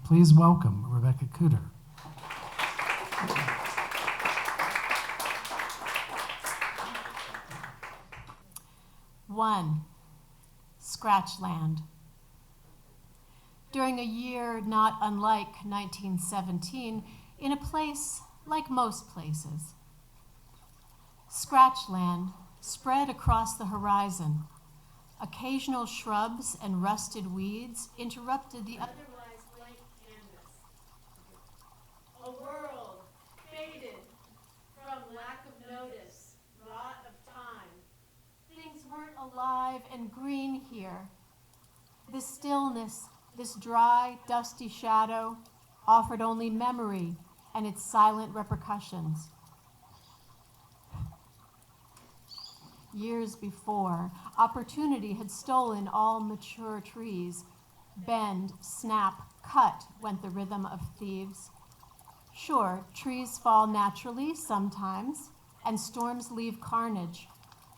Please welcome Rebecca Kuder. One, Scratchland. During a year not unlike 1917, in a place like most places, Scratchland spread across the horizon. Occasional shrubs and rusted weeds interrupted the otherwise blank canvas. A world faded from lack of notice, rot of time. Things weren't alive and green here. This stillness, this dry, dusty shadow, offered only memory and its silent repercussions. Years before, opportunity had stolen all mature trees. Bend, snap, cut went the rhythm of thieves. Sure, trees fall naturally sometimes, and storms leave carnage.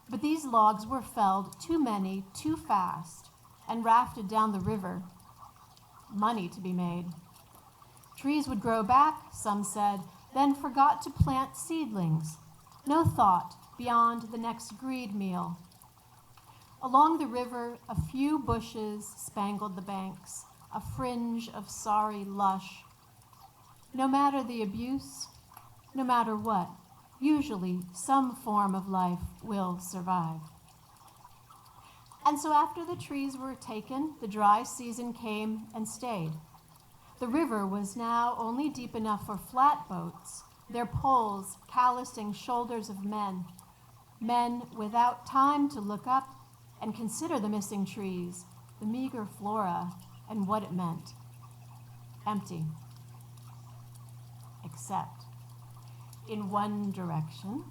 But these logs were felled, too many, too fast, and rafted down the river. Money to be made. Trees would grow back, some said, then forgot to plant seedlings. No thought beyond the next greed meal. Along the river, a few bushes spangled the banks, a fringe of sorry lush. No matter the abuse, no matter what, usually some form of life will survive. And so after the trees were taken, the dry season came and stayed. The river was now only deep enough for flatboats, their poles callousing shoulders of men without time to look up and consider the missing trees, the meager flora, and what it meant. Empty. Except, in one direction,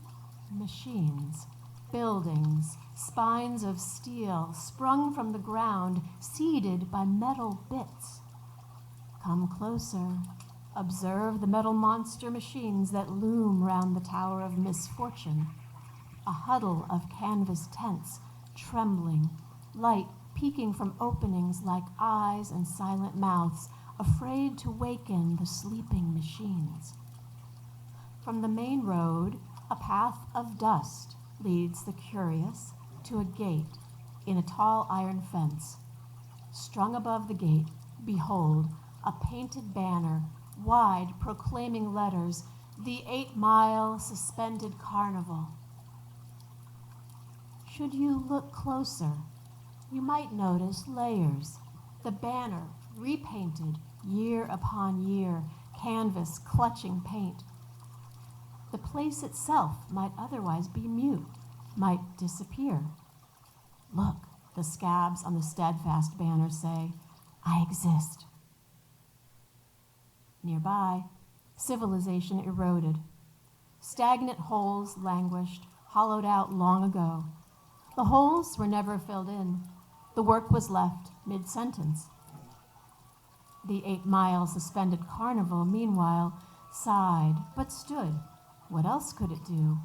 machines, buildings, spines of steel sprung from the ground, seeded by metal bits. Come closer. Observe the metal monster machines that loom round the Tower of Misfortune. A huddle of canvas tents, trembling, light peeking from openings like eyes and silent mouths, afraid to waken the sleeping machines. From the main road, a path of dust leads the curious to a gate in a tall iron fence. Strung above the gate, behold, a painted banner, wide, proclaiming letters, the 8 Mile Suspended Carnival. Should you look closer, you might notice layers. The banner, repainted year upon year, canvas clutching paint. The place itself might otherwise be mute, might disappear. Look, the scabs on the steadfast banner say, I exist. Nearby, civilization eroded. Stagnant holes languished, hollowed out long ago. The holes were never filled in. The work was left mid-sentence. The 8 Mile Suspended Carnival, meanwhile, sighed but stood. What else could it do?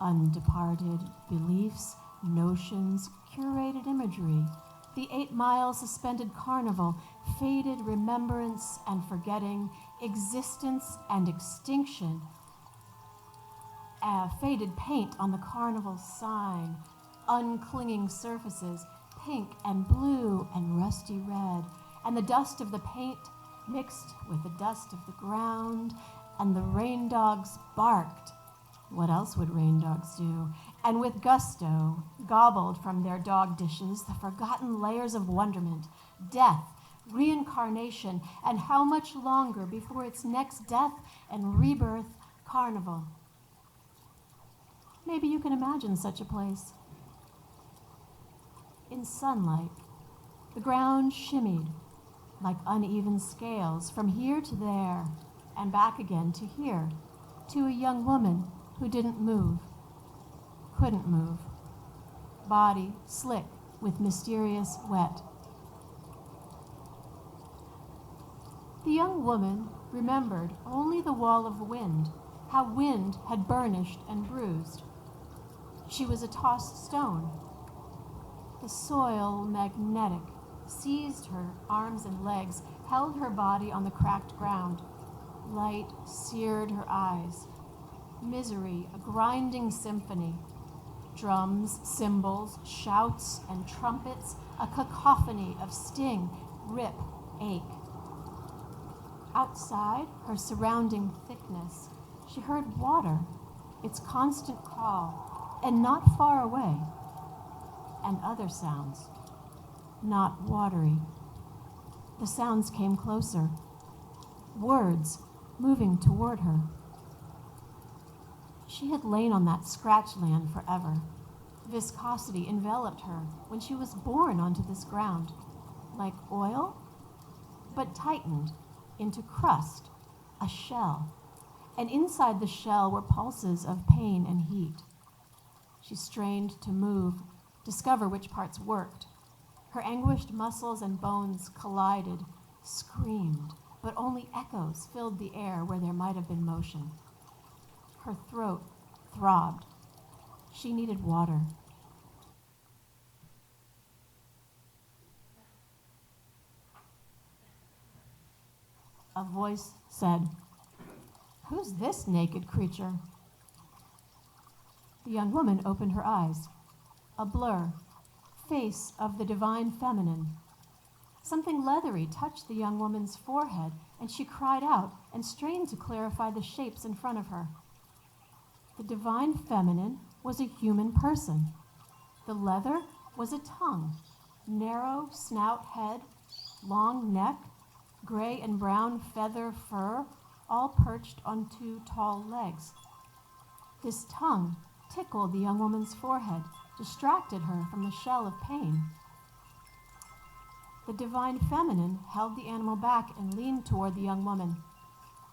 Undeparted beliefs, notions, curated imagery. The 8 Mile Suspended Carnival, faded remembrance and forgetting, existence and extinction. Faded paint on the carnival sign, unclinging surfaces, pink and blue and rusty red, and the dust of the paint mixed with the dust of the ground, and the rain dogs barked. What else would rain dogs do? And with gusto, gobbled from their dog dishes the forgotten layers of wonderment, death, reincarnation, and how much longer before its next death and rebirth carnival. Maybe you can imagine such a place. In sunlight, the ground shimmied like uneven scales from here to there and back again to here, to a young woman who didn't move, couldn't move, body slick with mysterious wet. The young woman remembered only the wall of wind, how wind had burnished and bruised. She was a tossed stone, the soil magnetic, seized her arms and legs, held her body on the cracked ground. Light seared her eyes. Misery, a grinding symphony. Drums, cymbals, shouts, and trumpets, a cacophony of sting, rip, ache. Outside, her surrounding thickness, she heard water, its constant call, and not far away, and other sounds, not watery. The sounds came closer, words moving toward her. She had lain on that scratch land forever. Viscosity enveloped her when she was born onto this ground, like oil, but tightened into crust, a shell, and inside the shell were pulses of pain and heat. She strained to move, discover which parts worked. Her anguished muscles and bones collided, screamed, but only echoes filled the air where there might have been motion. Her throat throbbed. She needed water. A voice said, "Who's this naked creature?" The young woman opened her eyes. A blur, face of the divine feminine. Something leathery touched the young woman's forehead, and she cried out and strained to clarify the shapes in front of her. The divine feminine was a human person. The leather was a tongue, narrow snout head, long neck, gray and brown feather fur, all perched on two tall legs. This tongue tickled the young woman's forehead, distracted her from the shell of pain. The divine feminine held the animal back and leaned toward the young woman.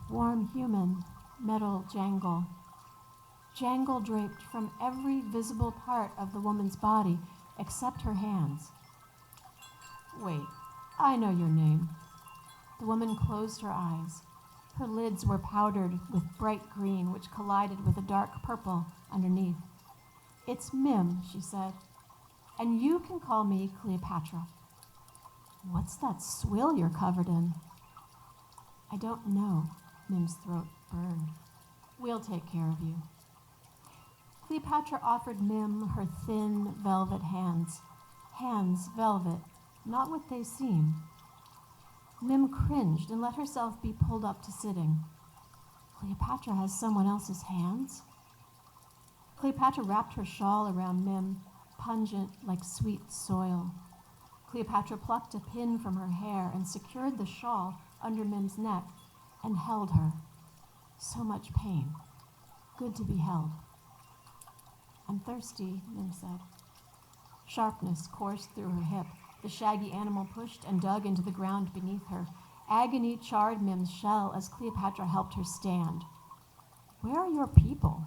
Warm human, metal jangle. Jangle draped from every visible part of the woman's body except her hands. "Wait, I know your name." The woman closed her eyes. Her lids were powdered with bright green, which collided with a dark purple underneath. "It's Mim," she said, "and you can call me Cleopatra." "What's that swill you're covered in?" "I don't know." Mim's throat burned. "We'll take care of you." Cleopatra offered Mim her thin, velvet hands. Hands velvet, not what they seem. Mim cringed and let herself be pulled up to sitting. Cleopatra has someone else's hands? Cleopatra wrapped her shawl around Mim, pungent like sweet soil. Cleopatra plucked a pin from her hair and secured the shawl under Mim's neck and held her. So much pain. Good to be held. "I'm thirsty," Mim said. Sharpness coursed through her hip. The shaggy animal pushed and dug into the ground beneath her. Agony charred Mim's shell as Cleopatra helped her stand. "Where are your people?"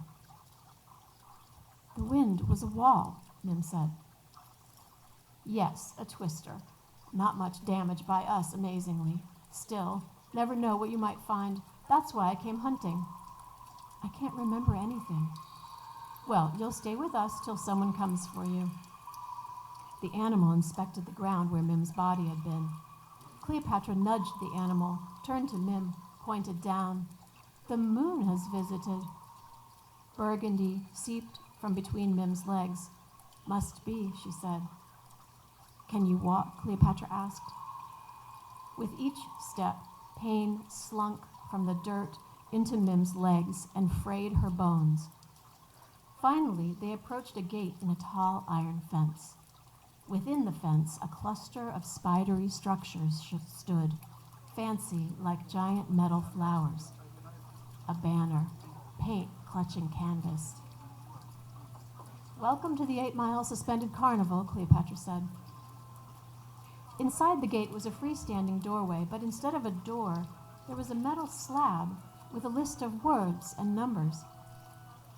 "The wind was a wall," Mim said. "Yes, a twister. Not much damage by us, amazingly. Still, never know what you might find. That's why I came hunting." "I can't remember anything." "Well, you'll stay with us till someone comes for you." The animal inspected the ground where Mim's body had been. Cleopatra nudged the animal, turned to Mim, pointed down. "The moon has visited." Burgundy seeped from between Mim's legs. "Must be," she said. "Can you walk?" Cleopatra asked. With each step, pain slunk from the dirt into Mim's legs and frayed her bones. Finally, they approached a gate in a tall iron fence. Within the fence, a cluster of spidery structures stood, fancy like giant metal flowers. A banner, paint clutching canvas. "Welcome to the 8 Mile Suspended Carnival," Cleopatra said. Inside the gate was a freestanding doorway, but instead of a door, there was a metal slab with a list of words and numbers.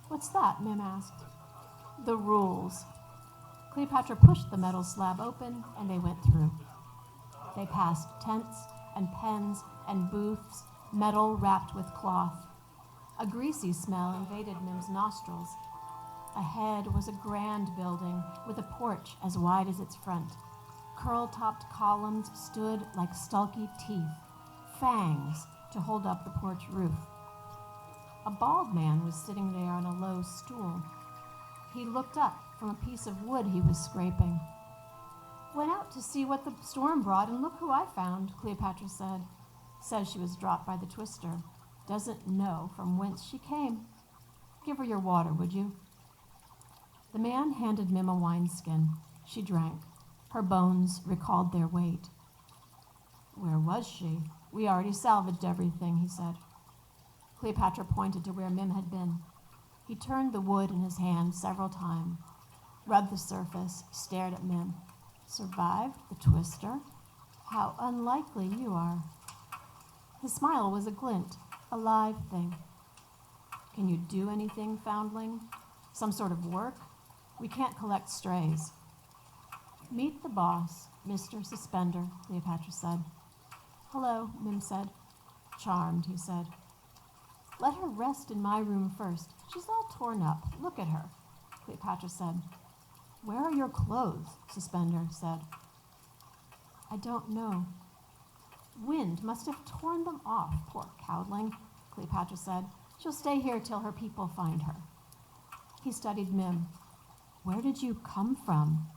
"What's that?" Mim asked. "The rules." Cleopatra pushed the metal slab open, and they went through. They passed tents and pens and booths, metal wrapped with cloth. A greasy smell invaded Mim's nostrils. Ahead was a grand building with a porch as wide as its front. curl-topped columns stood like stalky teeth, fangs to hold up the porch roof. A bald man was sitting there on a low stool. He looked up from a piece of wood he was scraping. "Went out to see what the storm brought, and look who I found," Cleopatra said. "Says she was dropped by the twister. Doesn't know from whence she came. Give her your water, would you?" The man handed Mim a wineskin. She drank. Her bones recalled their weight. "Where was she? We already salvaged everything," he said. Cleopatra pointed to where Mim had been. He turned the wood in his hand several times, rubbed the surface, stared at Mim. "Survived the twister? How unlikely you are." His smile was a glint, a live thing. "Can you do anything, foundling? Some sort of work? We can't collect strays." "Meet the boss, Mr. Suspender," Cleopatra said. "Hello," Mim said. "Charmed," he said. "Let her rest in my room first. She's all torn up. Look at her," Cleopatra said. "Where are your clothes?" Suspender said. "I don't know." "Wind must have torn them off, poor cowling," Cleopatra said. "She'll stay here till her people find her." He studied Mim. "Where did you come from?"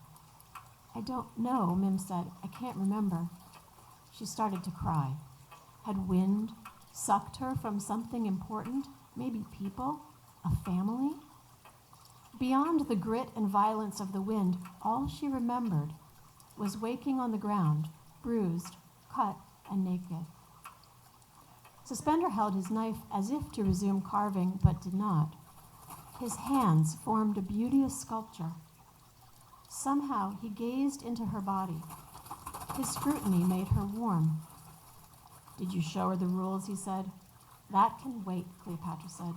"I don't know," Mim said. "I can't remember." She started to cry. Had wind sucked her from something important? Maybe people? A family? Beyond the grit and violence of the wind, all she remembered was waking on the ground, bruised, cut, and naked. Suspender held his knife as if to resume carving, but did not. His hands formed a beauteous sculpture. Somehow he gazed into her body. His scrutiny made her warm. "Did you show her the rules?" he said. "That can wait," Cleopatra said.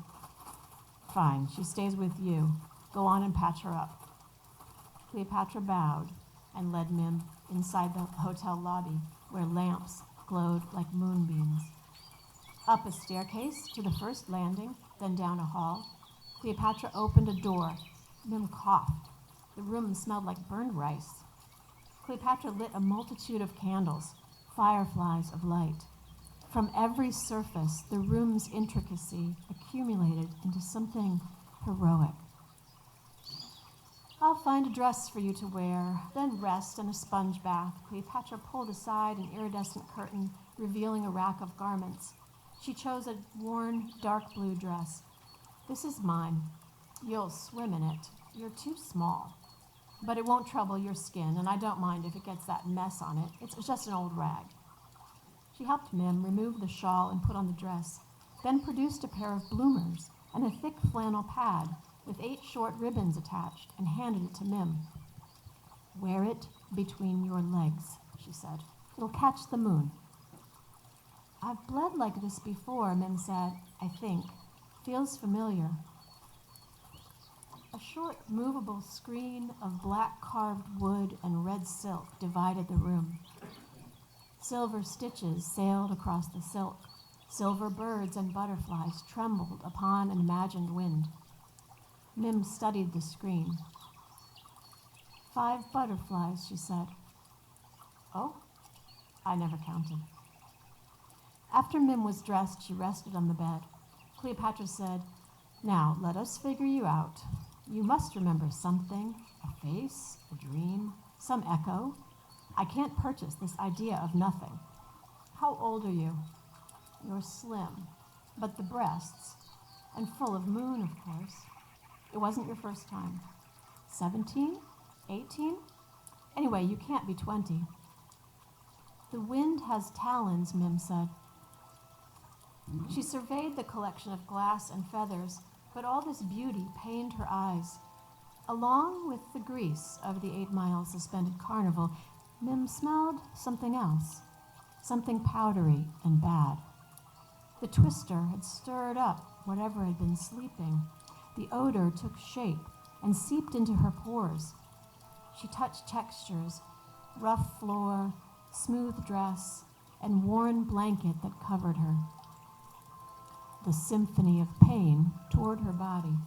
"Fine, she stays with you. Go on and patch her up." Cleopatra bowed and led Mim inside the hotel lobby, where lamps glowed like moonbeams. Up a staircase to the first landing, then down a hall. Cleopatra opened a door. Mim coughed. The room smelled like burned rice. Cleopatra lit a multitude of candles, fireflies of light. From every surface, the room's intricacy accumulated into something heroic. "I'll find a dress for you to wear, then rest in a sponge bath." Cleopatra pulled aside an iridescent curtain, revealing a rack of garments. She chose a worn, dark blue dress. "This is mine. You'll swim in it. You're too small. But it won't trouble your skin, and I don't mind if it gets that mess on it. It's just an old rag." She helped Mim remove the shawl and put on the dress, then produced a pair of bloomers and a thick flannel pad with 8 short ribbons attached, and handed it to Mim. "Wear it between your legs," she said. "It'll catch the moon." "I've bled like this before," Mim said. "I think. Feels familiar." A short, movable screen of black carved wood and red silk divided the room. Silver stitches sailed across the silk. Silver birds and butterflies trembled upon an imagined wind. Mim studied the screen. 5 butterflies, she said. "Oh?" I never counted. After Mim was dressed, she rested on the bed. Cleopatra said, "Now, let us figure you out. You must remember something, a face, a dream, some echo. I can't purchase this idea of nothing. How old are you?" "You're slim, but the breasts, and full of moon, of course. It wasn't your first time. 17? 18? Anyway, you can't be 20. "The wind has talons," Mim said. She surveyed the collection of glass and feathers, but all this beauty pained her eyes. Along with the grease of the 8 Mile Suspended Carnival, Mim smelled something else, something powdery and bad. The twister had stirred up whatever had been sleeping. The odor took shape and seeped into her pores. She touched textures, rough floor, smooth dress, and worn blanket that covered her. The symphony of pain toward her body.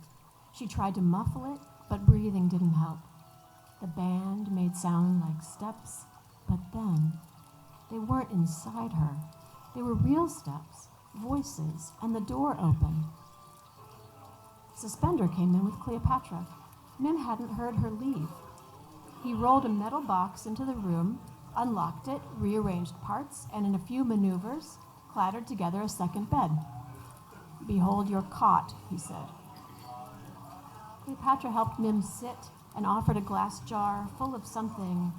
She tried to muffle it, but breathing didn't help. The band made sound like steps, But then, they weren't inside her. They were real steps, voices, and the door opened. Suspender came in with Cleopatra. Mim hadn't heard her leave. He rolled a metal box into the room, unlocked it, rearranged parts, and in a few maneuvers, clattered together a second bed. "Behold your cot," he said. Cleopatra helped Mim sit and offered a glass jar full of something.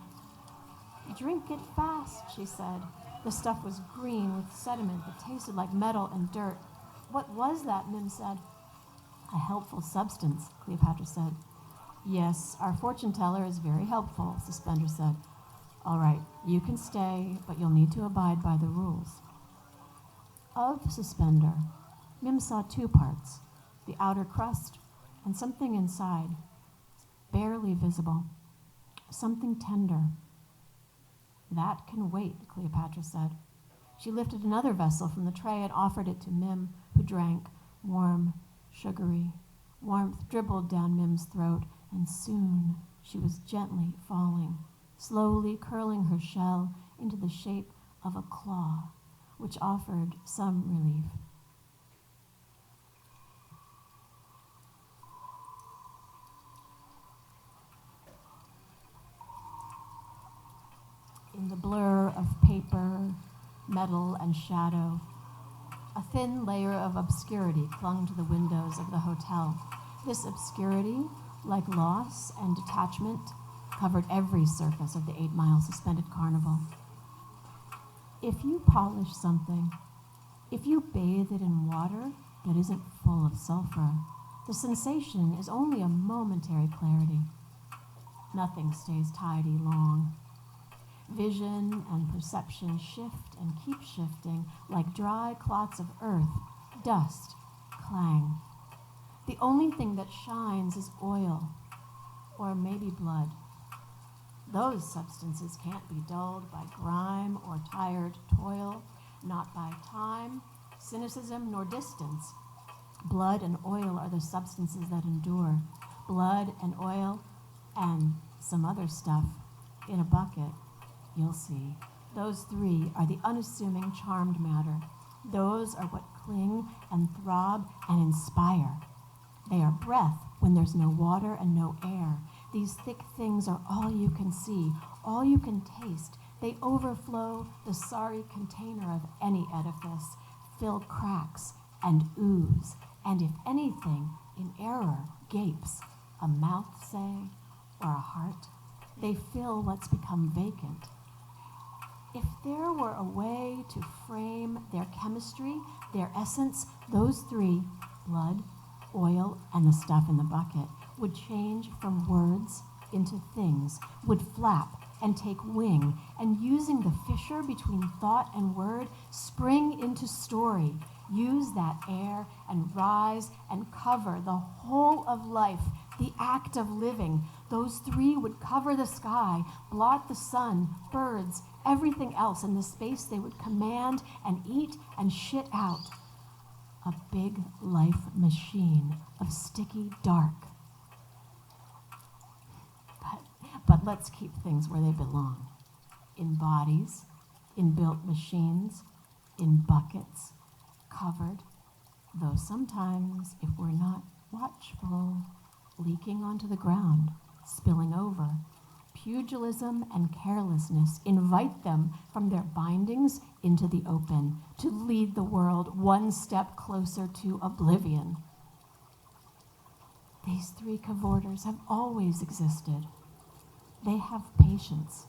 "Drink it fast," she said. The stuff was green with sediment that tasted like metal and dirt. "What was that?" Mim said. "A helpful substance," Cleopatra said. "Yes, our fortune teller is very helpful," Suspender said. "All right, you can stay, but you'll need to abide by the rules." Of Suspender, Mim saw two parts, the outer crust and something inside, barely visible, something tender. "That can wait," Cleopatra said. She lifted another vessel from the tray and offered it to Mim, who drank, warm, sugary. Warmth dribbled down Mim's throat, and soon she was gently falling, slowly curling her shell into the shape of a claw, which offered some relief. In the blur of paper, metal, and shadow, a thin layer of obscurity clung to the windows of the hotel. This obscurity, like loss and detachment, covered every surface of the 8 Mile Suspended Carnival. If you polish something, if you bathe it in water that isn't full of sulfur, the sensation is only a momentary clarity. Nothing stays tidy long. Vision and perception shift and keep shifting like dry clots of earth, dust, clang. The only thing that shines is oil, or maybe blood. Those substances can't be dulled by grime or tired toil, not by time, cynicism, nor distance. Blood and oil are the substances that endure. Blood and oil and some other stuff in a bucket. You'll see. Those three are the unassuming charmed matter. Those are what cling and throb and inspire. They are breath when there's no water and no air. These thick things are all you can see, all you can taste. They overflow the sorry container of any edifice, fill cracks and ooze, and if anything, in error, gapes, a mouth, say, or a heart, they fill what's become vacant. If there were a way to frame their chemistry, their essence, those three, blood, oil, and the stuff in the bucket, would change from words into things, would flap and take wing, and using the fissure between thought and word, spring into story, use that air and rise and cover the whole of life, the act of living. Those three would cover the sky, blot the sun, birds, everything else in the space they would command and eat and shit out. A big life machine of sticky dark. But let's keep things where they belong. In bodies, in built machines, in buckets, covered, though sometimes, if we're not watchful, leaking onto the ground, spilling over. Pugilism and carelessness invite them from their bindings into the open, to lead the world one step closer to oblivion. These three cavorters have always existed. They have patience.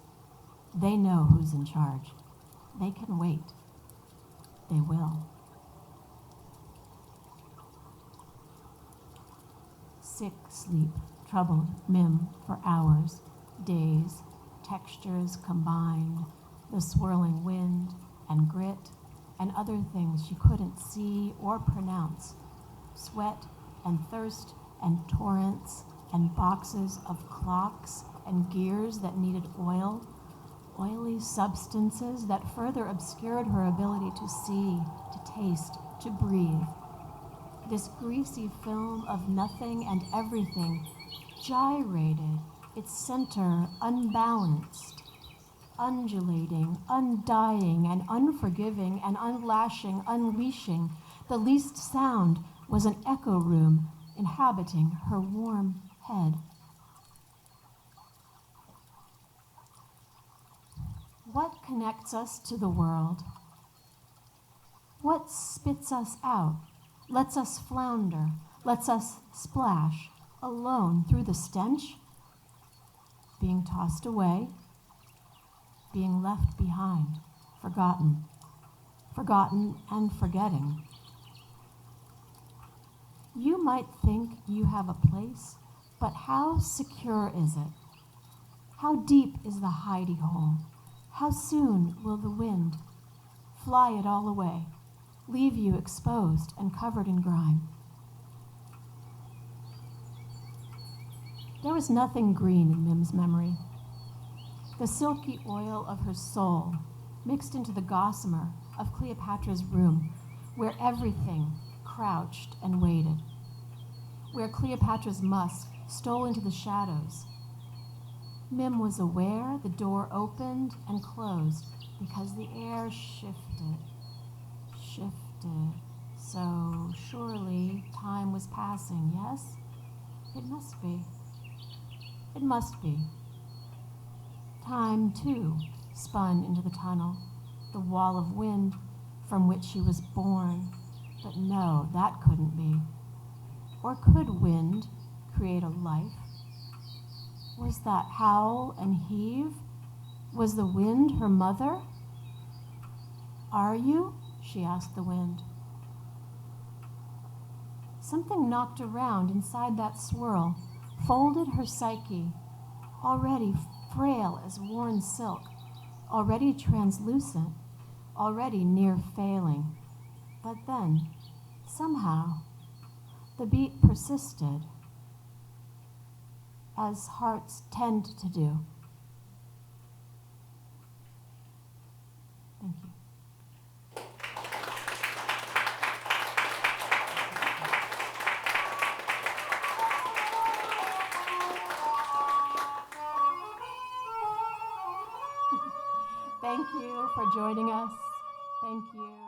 They know who's in charge. They can wait. They will. Sick sleep troubled Mim for hours, days, textures combined, the swirling wind and grit and other things she couldn't see or pronounce, sweat and thirst and torrents and boxes of clocks and gears that needed oil, oily substances that further obscured her ability to see, to taste, to breathe. This greasy film of nothing and everything gyrated, its center unbalanced. undulating, undying, and unforgiving, and unlashing, unleashing. The least sound was an echo room inhabiting her warm head. What connects us to the world? What spits us out, lets us flounder, lets us splash, alone through the stench? Being tossed away, being left behind, forgotten and forgetting. You might think you have a place, but how secure is it? How deep is the hidey hole? How soon will the wind fly it all away, leave you exposed and covered in grime? There was nothing green in Mim's memory. The silky oil of her soul mixed into the gossamer of Cleopatra's room, where everything crouched and waited, where Cleopatra's musk stole into the shadows. Mim was aware the door opened and closed because the air shifted. So surely time was passing, yes? It must be. It must be. Time, too, spun into the tunnel, the wall of wind from which she was born. But no, that couldn't be. Or could wind create a life? Was that howl and heave? Was the wind her mother? Are you? She asked the wind. Something knocked around inside that swirl, folded her psyche, already frail as worn silk, already translucent, already near failing. But then, somehow, the beat persisted, as hearts tend to do. Thank you. Thank you for joining us. Thank you.